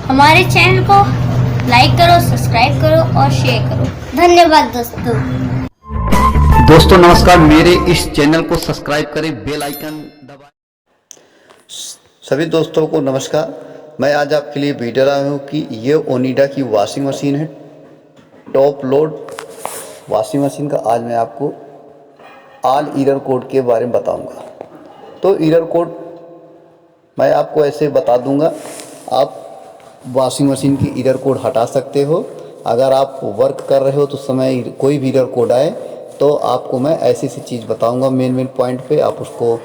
हमारे चैनल को लाइक करो, सब्सक्राइब करो और शेयर करो। धन्यवाद दोस्तों। दोस्तों नमस्कार, मेरे इस चैनल को सब्सक्राइब करें, बेल आइकन दबाएं। सभी दोस्तों को नमस्कार। मैं आज आपके लिए वीडियो लाया हूँ कि ये ओनिडा की वॉशिंग मशीन है, टॉप लोड वॉशिंग मशीन का। आज मैं आपको ऑल एरर कोड के बारे में बताऊंगा। तो एरर कोड मैं आपको ऐसे बता दूंगा, आप वॉशिंग मशीन की एरर कोड हटा सकते हो। अगर आप वर्क कर रहे हो तो समय कोई भी एरर कोड आए तो आपको मैं ऐसी सी चीज़ बताऊंगा, मेन पॉइंट पे आप उसको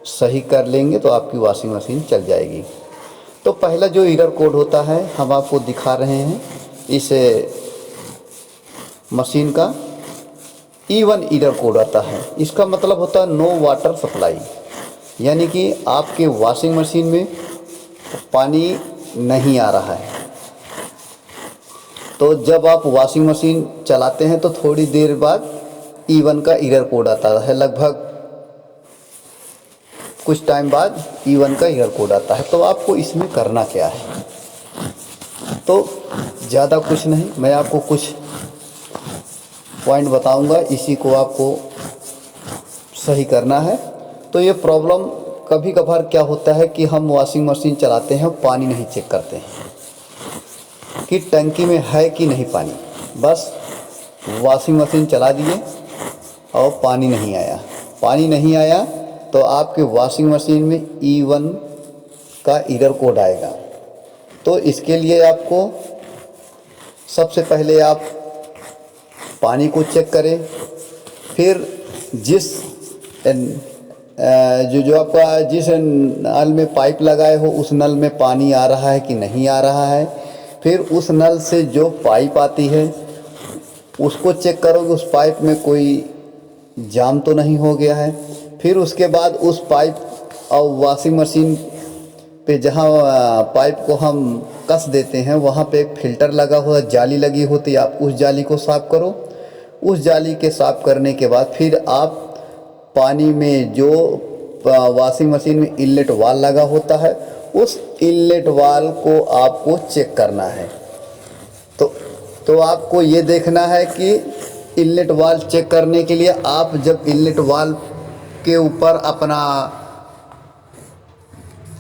सही कर लेंगे तो आपकी वॉशिंग मशीन चल जाएगी। तो पहला जो एरर कोड होता है हम आपको दिखा रहे हैं, इस मशीन का E1 एरर कोड आता है। इसका मतलब होता है नो वाटर सप्लाई, यानी कि आपके वॉशिंग मशीन में पानी नहीं आ रहा है। तो जब आप वॉशिंग मशीन चलाते हैं तो थोड़ी देर बाद E1 का एरर कोड आता है, लगभग कुछ टाइम बाद E1 का एरर कोड आता है। तो आपको इसमें करना क्या है, तो ज़्यादा कुछ नहीं, मैं आपको कुछ पॉइंट बताऊंगा, इसी को आपको सही करना है। तो ये प्रॉब्लम कभी कभार क्या होता है कि हम वॉशिंग मशीन चलाते हैं, पानी नहीं चेक करते हैं कि टंकी में है कि नहीं पानी, बस वॉशिंग मशीन चला दिए और पानी नहीं आया तो आपके वॉशिंग मशीन में E1 का एरर कोड आएगा। तो इसके लिए आपको सबसे पहले आप पानी को चेक करें, फिर जिस जो आपका जिस नल में पाइप लगाए हो उस नल में पानी आ रहा है कि नहीं आ रहा है, फिर उस नल से जो पाइप आती है उसको चेक करोगे, उस पाइप में कोई जाम तो नहीं हो गया है। फिर उसके बाद उस पाइप और वॉशिंग मशीन पे जहाँ पाइप को हम कस देते हैं वहाँ पे एक फ़िल्टर लगा हुआ, जाली लगी होती है, आप उस जाली को साफ़ करो। उस जाली के साफ़ करने के बाद फिर आप पानी में जो वॉशिंग मशीन में इनलेट वाल लगा होता है उस इनलेट वाल को आपको चेक करना है। तो आपको ये देखना है कि इनलेट वाल चेक करने के लिए आप जब इनलेट वाल के ऊपर अपना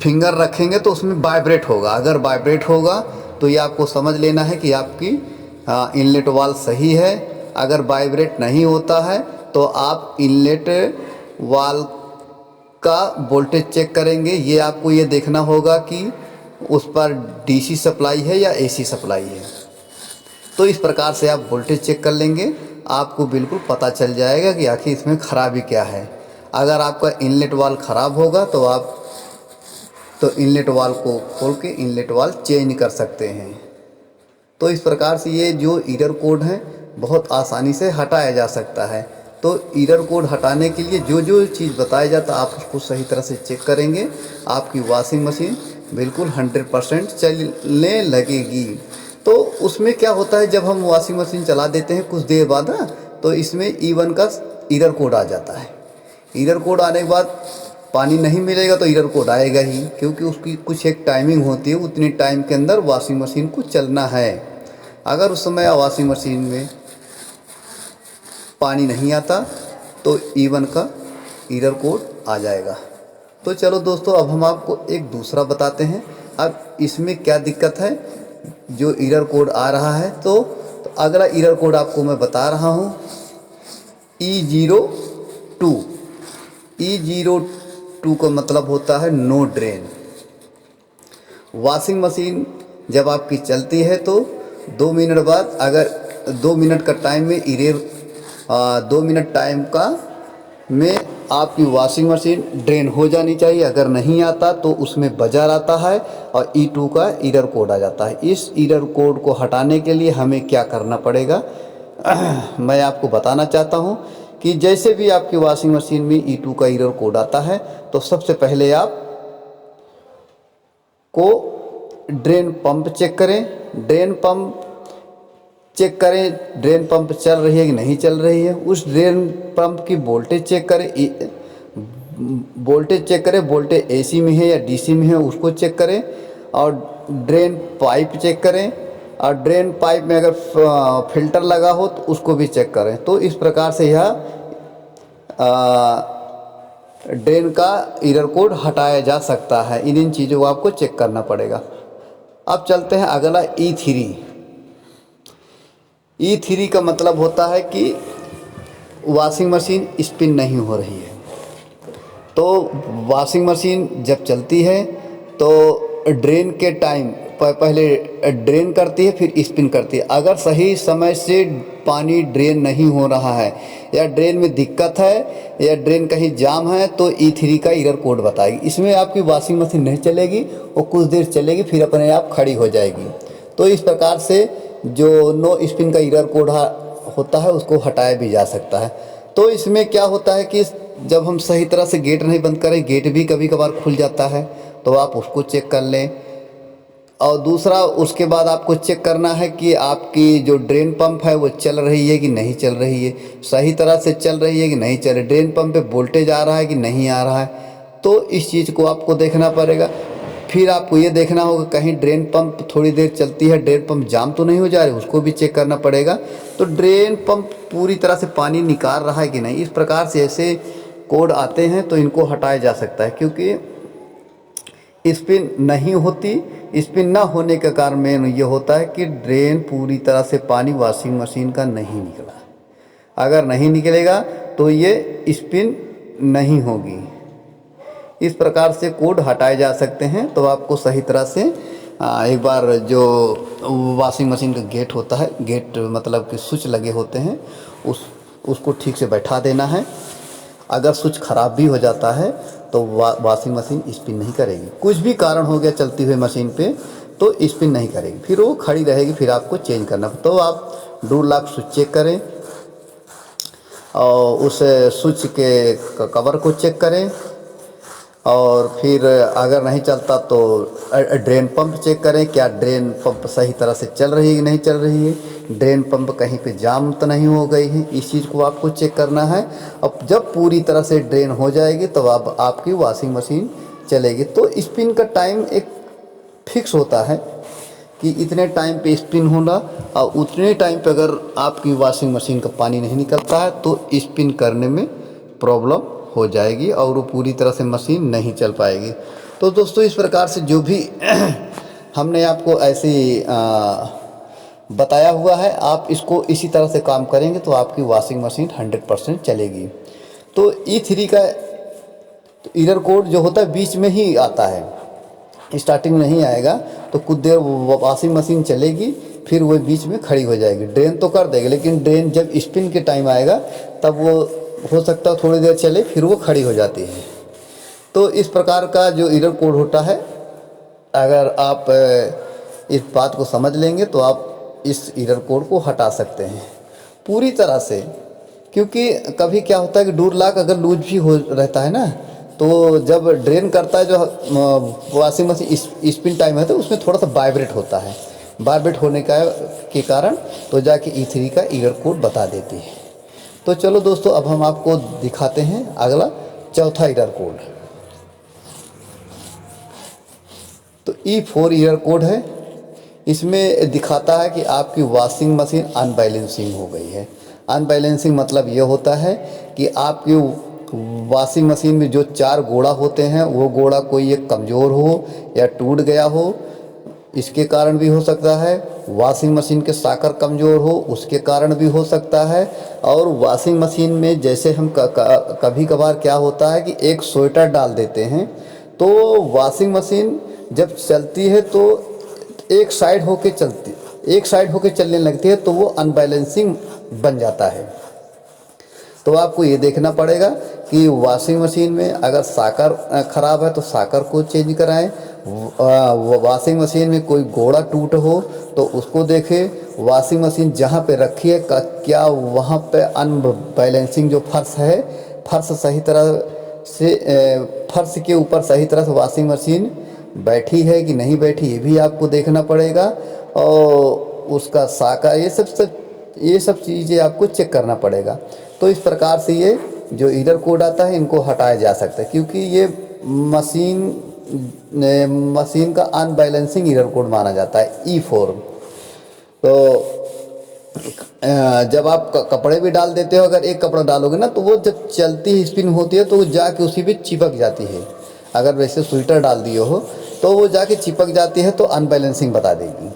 फिंगर रखेंगे तो उसमें वाइब्रेट होगा। अगर वाइब्रेट होगा तो ये आपको समझ लेना है कि आपकी इनलेट वाल सही है। अगर वाइब्रेट नहीं होता है तो आप इनलेट वाल का वोल्टेज चेक करेंगे। ये आपको ये देखना होगा कि उस पर DC सप्लाई है या AC सप्लाई है। तो इस प्रकार से आप वोल्टेज चेक कर लेंगे, आपको बिल्कुल पता चल जाएगा कि आखिर इसमें ख़राबी क्या है। अगर आपका इनलेट वाल ख़राब होगा तो आप इनलेट वाल को खोल के इनलेट वाल चेंज कर सकते हैं। तो इस प्रकार से ये जो एरर कोड है बहुत आसानी से हटाया जा सकता है। तो एरर कोड हटाने के लिए जो जो चीज़ बताया जाता है आप उसको सही तरह से चेक करेंगे, आपकी वॉशिंग मशीन बिल्कुल 100% चलने लगेगी। तो उसमें क्या होता है, जब हम वॉशिंग मशीन चला देते हैं कुछ देर बाद ना, तो इसमें E1 का एरर कोड आ जाता है। एरर कोड आने के बाद पानी नहीं मिलेगा तो एरर कोड आएगा ही, क्योंकि उसकी कुछ एक टाइमिंग होती है, उतनी टाइम के अंदर वॉशिंग मशीन को चलना है। अगर उस समय वॉशिंग मशीन में पानी नहीं आता तो E1 का एरर कोड आ जाएगा। तो चलो दोस्तों, अब हम आपको एक दूसरा बताते हैं। अब इसमें क्या दिक्कत है, जो एरर कोड आ रहा है तो अगला एरर कोड आपको मैं बता रहा हूँ, E02। E02 का मतलब होता है नो ड्रेन। वॉशिंग मशीन जब आपकी चलती है तो 2 मिनट बाद, अगर 2 मिनट का टाइम में 2 मिनट टाइम का में आपकी वॉशिंग मशीन ड्रेन हो जानी चाहिए। अगर नहीं आता तो उसमें बजर आता है और E2 का एरर कोड आ जाता है। इस एरर कोड को हटाने के लिए हमें क्या करना पड़ेगा मैं आपको बताना चाहता हूं कि जैसे भी आपकी वॉशिंग मशीन में E2 का एरर कोड आता है तो सबसे पहले आप को ड्रेन पंप चेक करें। ड्रेन पंप चेक करें, ड्रेन पंप चल रही है कि नहीं चल रही है। उस ड्रेन पंप की वोल्टेज चेक करें, वोल्टेज AC में है या DC में है उसको चेक करें। और ड्रेन पाइप चेक करें, और ड्रेन पाइप में अगर फिल्टर लगा हो तो उसको भी चेक करें। तो इस प्रकार से यह ड्रेन का एरर कोड हटाया जा सकता है। इन चीज़ों को आपको चेक करना पड़ेगा। अब चलते हैं अगला E3। E3 का मतलब होता है कि वॉशिंग मशीन स्पिन नहीं हो रही है। तो वॉशिंग मशीन जब चलती है तो ड्रेन के टाइम पहले ड्रेन करती है, फिर स्पिन करती है। अगर सही समय से पानी ड्रेन नहीं हो रहा है, या ड्रेन में दिक्कत है, या ड्रेन कहीं जाम है, तो E3 का एरर कोड बताएगी। इसमें आपकी वॉशिंग मशीन नहीं चलेगी, वो कुछ देर चलेगी, फिर अपने आप खड़ी हो जाएगी। तो इस प्रकार से जो नो स्पिन का एरर कोड होता है उसको हटाया भी जा सकता है। तो इसमें क्या होता है कि जब हम सही तरह से गेट नहीं बंद करें, गेट भी कभी कभार खुल जाता है, तो आप उसको चेक कर लें। और दूसरा, उसके बाद आपको चेक करना है कि आपकी जो ड्रेन पंप है वो चल रही है कि नहीं चल रही है, सही तरह से चल रही है कि नहीं चल रही, ड्रेन पंप पे वोल्टेज आ रहा है कि नहीं आ रहा है। तो इस चीज़ को आपको देखना पड़ेगा। फिर आपको ये देखना होगा कहीं ड्रेन पंप थोड़ी देर चलती है, ड्रेन पंप जाम तो नहीं हो जा रही, उसको भी चेक करना पड़ेगा। तो ड्रेन पंप पूरी तरह से पानी निकाल रहा है कि नहीं। इस प्रकार से ऐसे कोड आते हैं तो इनको हटाया जा सकता है, क्योंकि स्पिन नहीं होती। स्पिन ना होने का कारण मेन ये होता है कि ड्रेन पूरी तरह से पानी वॉशिंग मशीन का नहीं निकला। अगर नहीं निकलेगा तो ये स्पिन नहीं होगी। इस प्रकार से कोड हटाए जा सकते हैं। तो आपको सही तरह से एक बार जो वॉशिंग मशीन का गेट होता है, गेट मतलब कि स्विच लगे होते हैं, उसको ठीक से बैठा देना है। अगर स्विच ख़राब भी हो जाता है तो वॉशिंग मशीन स्पिन नहीं करेगी। कुछ भी कारण हो गया चलती हुई मशीन पे तो स्पिन नहीं करेगी, फिर वो खड़ी रहेगी, फिर आपको चेंज करना। तो आप डोर लॉक स्विच चेक करें और उस स्विच के कवर को चेक करें, और फिर अगर नहीं चलता तो ड्रेन पंप चेक करें, क्या ड्रेन पंप सही तरह से चल रही है कि नहीं चल रही है, ड्रेन पंप कहीं पे जाम तो नहीं हो गई है। इस चीज़ को आपको चेक करना है। अब जब पूरी तरह से ड्रेन हो जाएगी तो आपकी वॉशिंग मशीन चलेगी। तो स्पिन का टाइम एक फिक्स होता है कि इतने टाइम पे स्पिन होना, और उतने टाइम पे अगर आपकी वॉशिंग मशीन का पानी नहीं निकलता है तो स्पिन करने में प्रॉब्लम हो जाएगी और वो पूरी तरह से मशीन नहीं चल पाएगी। तो दोस्तों, इस प्रकार से जो भी हमने आपको ऐसे बताया हुआ है, आप इसको इसी तरह से काम करेंगे तो आपकी वॉशिंग मशीन 100% चलेगी। तो E3 का एरर कोड जो होता है बीच में ही आता है, स्टार्टिंग में नहीं आएगा। तो कुछ देर वॉशिंग मशीन चलेगी, फिर वो बीच में खड़ी हो जाएगी। ड्रेन तो कर देगी, लेकिन ड्रेन जब स्पिन के टाइम आएगा तब वो हो सकता है थोड़ी देर चले, फिर वो खड़ी हो जाती है। तो इस प्रकार का जो एरर कोड होता है, अगर आप इस बात को समझ लेंगे तो आप इस एरर कोड को हटा सकते हैं पूरी तरह से। क्योंकि कभी क्या होता है कि डोर लॉक अगर लूज भी हो रहता है ना, तो जब ड्रेन करता है जो वॉशिंग मशीन स्पिन टाइम है तो उसमें थोड़ा सा वाइब्रेट होता है। वाइब्रेट होने के कारण तो जाके E3 का एरर कोड बता देती है। तो चलो दोस्तों, अब हम आपको दिखाते हैं अगला चौथा एरर कोड। तो E4 एरर कोड है। इसमें दिखाता है कि आपकी वॉशिंग मशीन अनबैलेंसिंग हो गई है। अनबैलेंसिंग मतलब ये होता है कि आपकी वॉशिंग मशीन में जो 4 गोड़ा होते हैं वो गोड़ा कोई एक कमज़ोर हो या टूट गया हो, इसके कारण भी हो सकता है। वॉशिंग मशीन के साकर कमज़ोर हो, उसके कारण भी हो सकता है। और वॉशिंग मशीन में जैसे हम कभी कभार क्या होता है कि एक स्वेटर डाल देते हैं, तो वॉशिंग मशीन जब चलती है तो एक साइड होके चलने लगती है, तो वो अनबैलेंसिंग बन जाता है। तो आपको ये देखना पड़ेगा कि वॉशिंग मशीन में अगर साकर ख़राब है तो साकर को चेंज कराएं। वॉशिंग मशीन में कोई गोड़ा टूट हो तो उसको देखें। वॉशिंग मशीन जहाँ पे रखी है क्या वहाँ पे अनबैलेंसिंग जो फर्श है, फर्श सही तरह से फर्श के ऊपर सही तरह से वॉशिंग मशीन बैठी है कि नहीं बैठी, ये भी आपको देखना पड़ेगा। और उसका साका, ये सब चीज़ें आपको चेक करना पड़ेगा। तो इस प्रकार से ये जो एरर कोड आता है इनको हटाया जा सकता है, क्योंकि ये मशीन मशीन का अनबैलेंसिंग एरर कोड माना जाता है E4। तो जब आप कपड़े भी डाल देते हो, अगर एक कपड़ा डालोगे ना तो वो जब चलती ही स्पिन होती है तो वो जाके उसी पे चिपक जाती है। अगर वैसे स्वेटर डाल दिए हो तो वो जाके चिपक जाती है तो अनबैलेंसिंग बता देगी।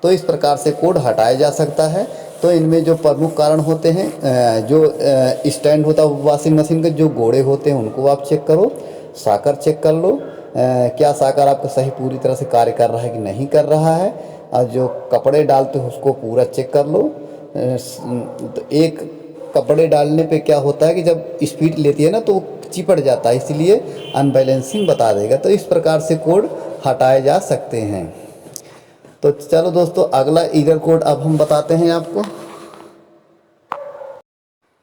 तो इस प्रकार से कोड हटाया जा सकता है। तो इनमें जो प्रमुख कारण होते हैं, जो स्टैंड होता है वॉशिंग मशीन के, जो गोड़े होते हैं उनको आप चेक करो, साकर चेक कर लो, क्या साकर आपका सही पूरी तरह से कार्य कर रहा है कि नहीं कर रहा है। और जो कपड़े डालते हो उसको पूरा चेक कर लो। तो एक कपड़े डालने पे क्या होता है कि जब स्पीड लेती है ना तो वो चिपट जाता है, इसलिए अनबैलेंसिंग बता देगा। तो इस प्रकार से कोड हटाए जा सकते हैं। तो चलो दोस्तों, अगला एरर कोड अब हम बताते हैं आपको।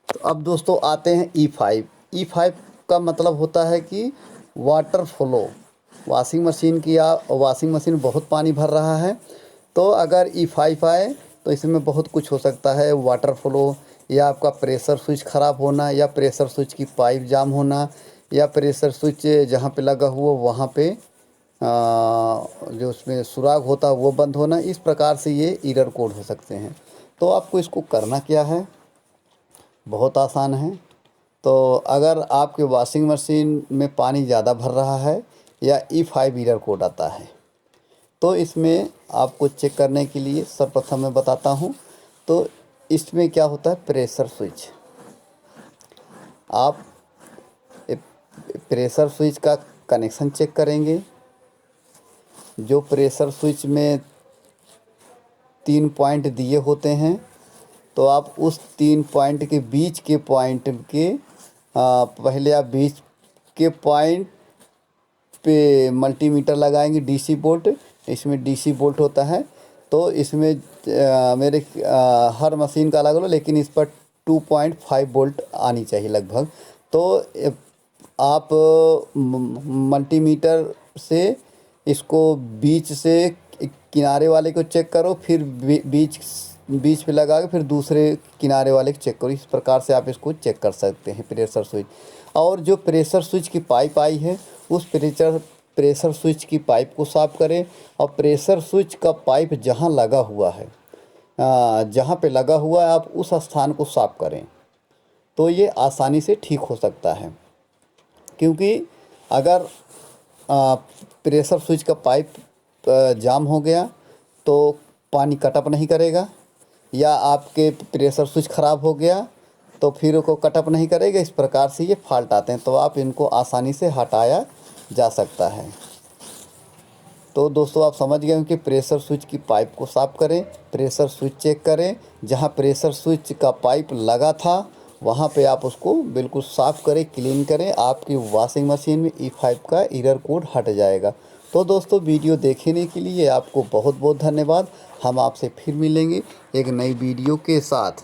तो अब दोस्तों आते हैं E5। E5 का मतलब होता है कि वाटर फ्लो। वॉशिंग मशीन की वॉशिंग मशीन बहुत पानी भर रहा है, तो अगर E5 आए तो इसमें बहुत कुछ हो सकता है। वाटर फ्लो, या आपका प्रेशर स्विच ख़राब होना, या प्रेशर स्विच की पाइप जाम होना, या प्रेशर स्विच जहाँ पे लगा हुआ वहाँ पे जो उसमें सुराग होता है वो बंद होना। इस प्रकार से ये एरर कोड हो सकते हैं। तो आपको इसको करना क्या है, बहुत आसान है। तो अगर आपके वॉशिंग मशीन में पानी ज़्यादा भर रहा है या E5 एरर कोड आता है, तो इसमें आपको चेक करने के लिए सर्वप्रथम मैं बताता हूँ। तो इसमें क्या होता है, प्रेशर स्विच। आप प्रेशर स्विच का कनेक्शन चेक करेंगे। जो प्रेशर स्विच में 3 पॉइंट दिए होते हैं, तो आप उस 3 पॉइंट के बीच के पॉइंट के पहले आप बीच के पॉइंट पे मल्टीमीटर लगाएंगे, डीसी बोल्ट। इसमें डीसी बोल्ट होता है, तो इसमें मेरे हर मशीन का अलग अलग, लेकिन इस पर 2.5 वोल्ट आनी चाहिए लगभग। तो आप मल्टीमीटर से इसको बीच से किनारे वाले को चेक करो, फिर बीच पे लगा के फिर दूसरे किनारे वाले को चेक करो। इस प्रकार से आप इसको चेक कर सकते हैं प्रेशर स्विच। और जो प्रेशर स्विच की पाइप आई है, उस प्रेशर स्विच की पाइप को साफ़ करें। और प्रेशर स्विच का पाइप जहां लगा हुआ है, जहां पे लगा हुआ है, आप उस स्थान को साफ़ करें, तो ये आसानी से ठीक हो सकता है। क्योंकि अगर प्रेशर स्विच का पाइप जाम हो गया तो पानी कटअप नहीं करेगा, या आपके प्रेशर स्विच ख़राब हो गया तो फिर को कटअप नहीं करेगा। इस प्रकार से ये फॉल्ट आते हैं, तो आप इनको आसानी से हटाया जा सकता है। तो दोस्तों आप समझ गए कि प्रेशर स्विच की पाइप को साफ़ करें, प्रेशर स्विच चेक करें, जहां प्रेशर स्विच का पाइप लगा था वहां पे आप उसको बिल्कुल साफ़ करें, क्लीन करें। आपकी वॉशिंग मशीन में E5 का एरर कोड हट जाएगा। तो दोस्तों वीडियो देखने के लिए आपको बहुत बहुत धन्यवाद। हम आपसे फिर मिलेंगे एक नई वीडियो के साथ।